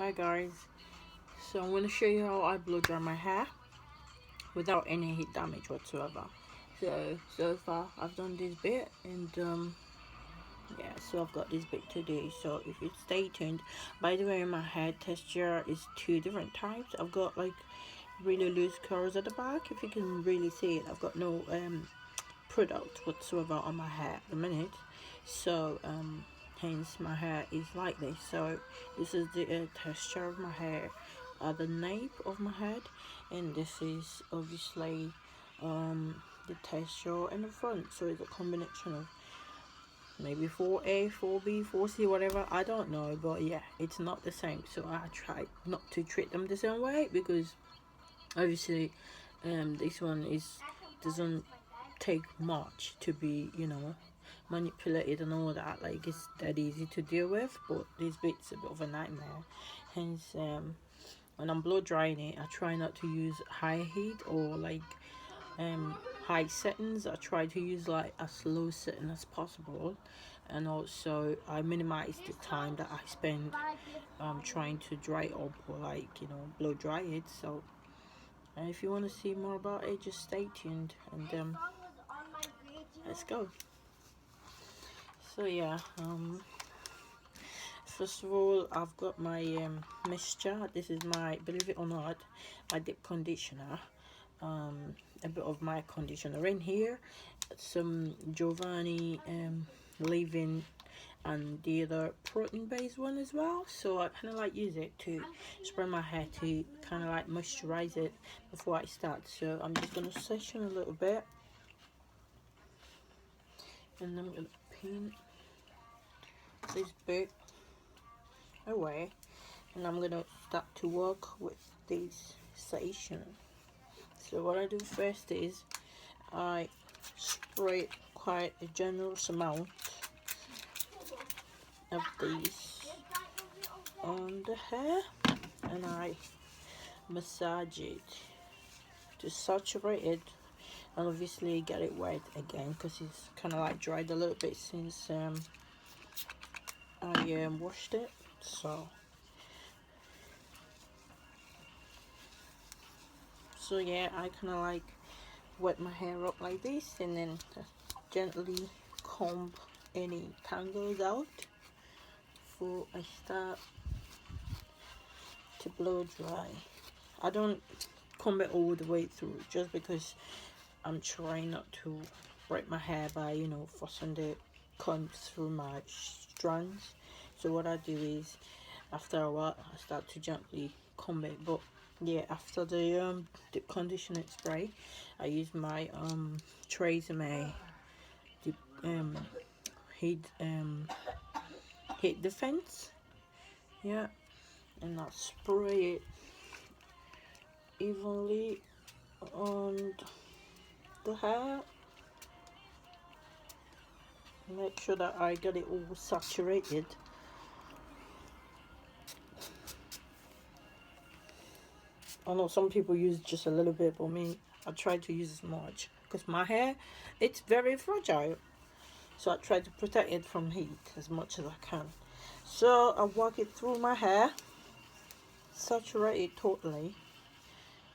Hi guys, so I'm going to show you how I blow dry my hair without any heat damage whatsoever. So far I've done this bit, and yeah, so I've got this bit today. So if you stay tuned. By the way, my hair texture is two different types. I've got like really loose curls at the back. If you can really see it, I've got no product whatsoever on my hair at the minute. So hence my hair is like this. So this is the texture of my hair at the nape of my head, and this is obviously the texture in the front. So it's a combination of maybe 4A, 4B, 4C, whatever, I don't know, but yeah, it's not the same. So I try not to treat them the same way, because obviously this one doesn't take much to be, manipulated and all that. Like, it's that easy to deal with, but this bit's a bit of a nightmare. Hence when I'm blow drying it, I try not to use high heat or like high settings. I try to use like as low setting as possible, and also I minimize the time that I spend trying to dry up, or like, blow dry it. So if you want to see more about it, just stay tuned, and let's go. So yeah, first of all, I've got my mixture. This is my, believe it or not, my deep conditioner. A bit of my conditioner in here, some Giovanni leave-in, and the other protein based one as well. So I kind of like use it to spray my hair to kind of like moisturize it before I start. So I'm just gonna section a little bit, and I'm gonna pin this bit away, and I'm gonna start to work with this section. So what I do first is I spray quite a generous amount of these on the hair, and I massage it to saturate it, and obviously get it wet again, because it's kind of like dried a little bit since I washed it. So yeah, I kind of like wet my hair up like this, and then gently comb any tangles out before I start to blow dry. I don't comb it all the way through, just because I'm trying not to break my hair by, forcing the comb through my strands. So what I do is, after a while, I start to gently comb it. But yeah, after the conditioner spray, I use my Tresemme the heat heat defense, yeah, and I spray it evenly on the hair. Make sure that I get it all saturated. I know some people use just a little bit, but me, I try to use as much, because my hair, it's very fragile. So I try to protect it from heat as much as I can. So I walk it through my hair, saturate it totally,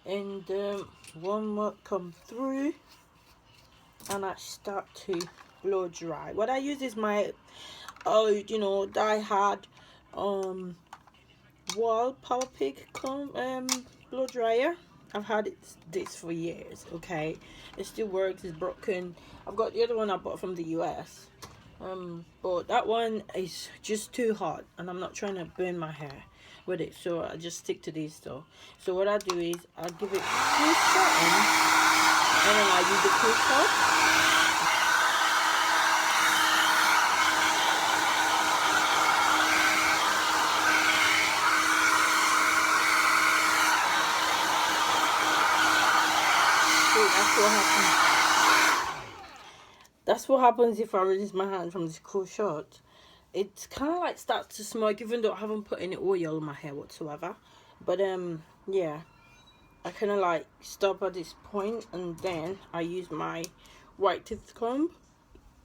and one more come through, and I start to blow dry. What I use is my die hard Wall Power Pick blow dryer. I've had this for years. Okay, it still works. It's broken. I've got the other one I bought from the US, but that one is just too hot, and I'm not trying to burn my hair with it, so I just stick to these though. So what I do is I give it cool shot, and then I use the cool shot. That's what happens. That's what happens if I release my hand from this cool shot. It kind of like starts to smoke, even though I haven't put any oil on my hair whatsoever. But yeah, I kind of like stop at this point, and then I use my white tooth comb,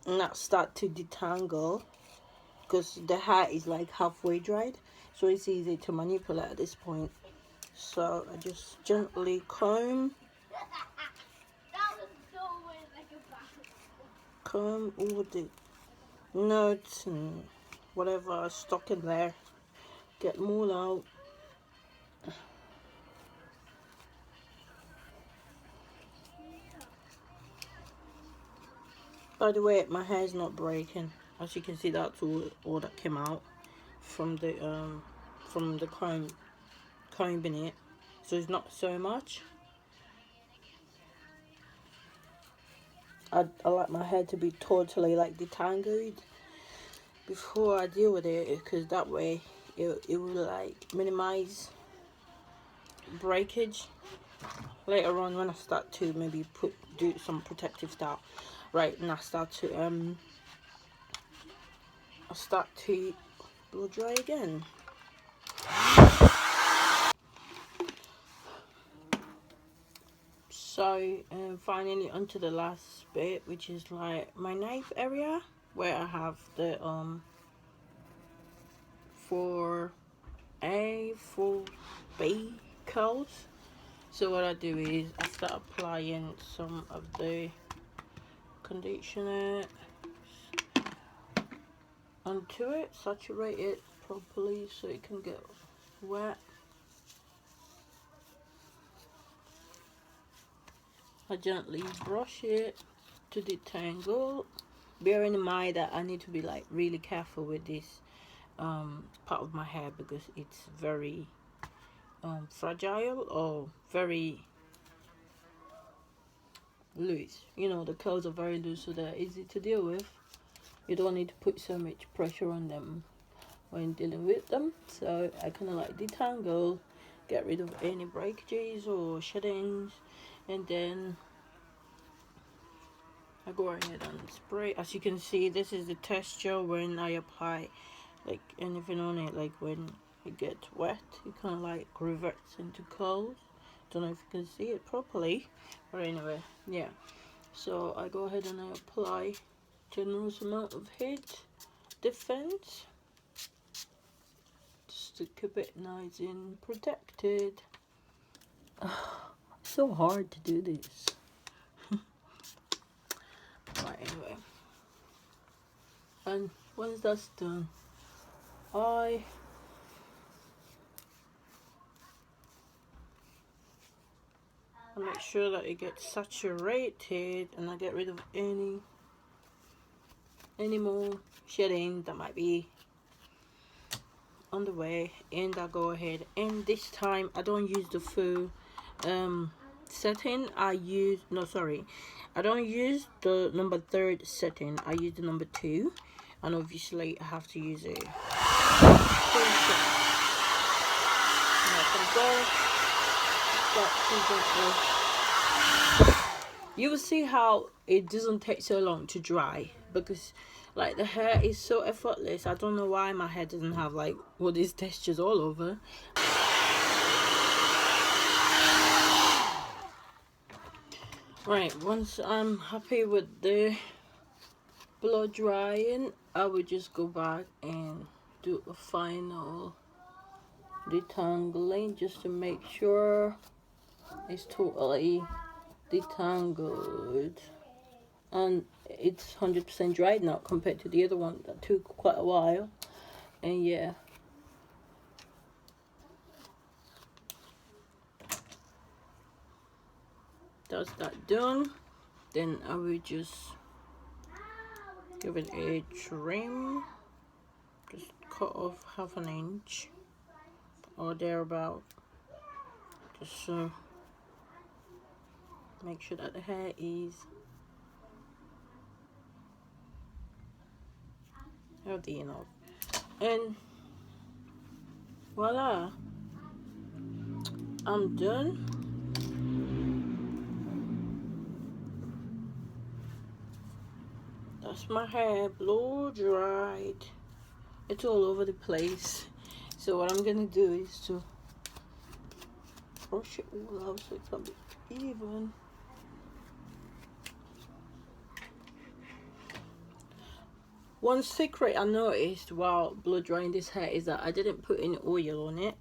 and that start to detangle, because the hair is like halfway dried. so it's easy to manipulate at this point. So I just gently comb all the nuts and whatever stuck in there, get them all out. By the way, my hair is not breaking. As you can see, that's all that came out from the combing it. So it's not so much. I like my hair to be totally like detangled before I deal with it, because that way it will like minimize breakage later on when I start to maybe do some protective stuff. Right, and I start to blow dry again. So finally onto the last bit, which is like my nape area, where I have the 4A, 4B curls. So what I do is I start applying some of the conditioner onto it, saturate it properly so it can get wet. I gently brush it to detangle, bearing in mind that I need to be like really careful with this part of my hair, because it's very fragile or very loose. You know, the curls are very loose, so they're easy to deal with. You don't need to put so much pressure on them when dealing with them. So I kind of like detangle, get rid of any breakages or sheddings, and then I go ahead and spray. As you can see, this is the texture when I apply like anything on it. Like when it gets wet, it kind of like reverts into curls. Don't know if you can see it properly, but anyway, yeah. So I go ahead and I apply generous amount of heat defense just to keep it nice and protected. So hard to do this. Right, anyway, and once that's done, I make sure that it gets saturated, and I get rid of any more shedding that might be on the way. And I go ahead, and this time I don't use the full setting. I don't use the number 3 setting. I use the number 2, and obviously I have to use it. You will see how it doesn't take so long to dry, because like the hair is so effortless. I don't know why my hair doesn't have like all these textures all over. Right, once I'm happy with the blow drying, I will just go back and do a final detangling just to make sure it's totally detangled and it's 100% dried now, compared to the other one that took quite a while. And yeah, that's that done. Then I will just give it a trim, just cut off 1/2 inch or thereabout, just so make sure that the hair is healthy enough. And voila, I'm done. That's my hair blow dried. It's all over the place. So what I'm gonna do is to brush it all out so it can be even. One secret I noticed while blow drying this hair is that I didn't put any oil on it,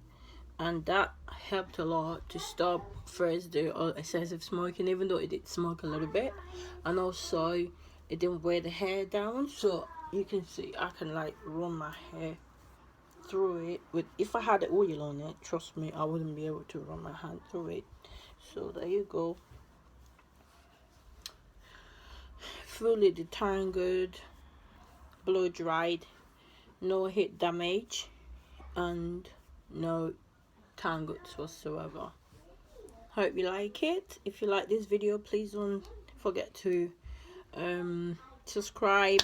and that helped a lot to stop first the excessive smoking, even though it did smoke a little bit, and also it didn't wear the hair down. So you can see I can like run my hair through it with, if I had the oil on it, trust me, I wouldn't be able to run my hand through it. So there you go, fully detangled, blow dried, no heat damage, and no tangles whatsoever. Hope you like it. If you like this video, please don't forget to subscribe,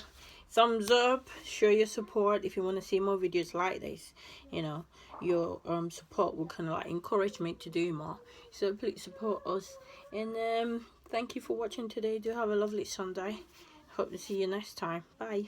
thumbs up, show your support if you want to see more videos like this. You know, your support will kind of like encourage me to do more, so please support us. And thank you for watching today. Do have a lovely Sunday. Hope to see you next time. Bye.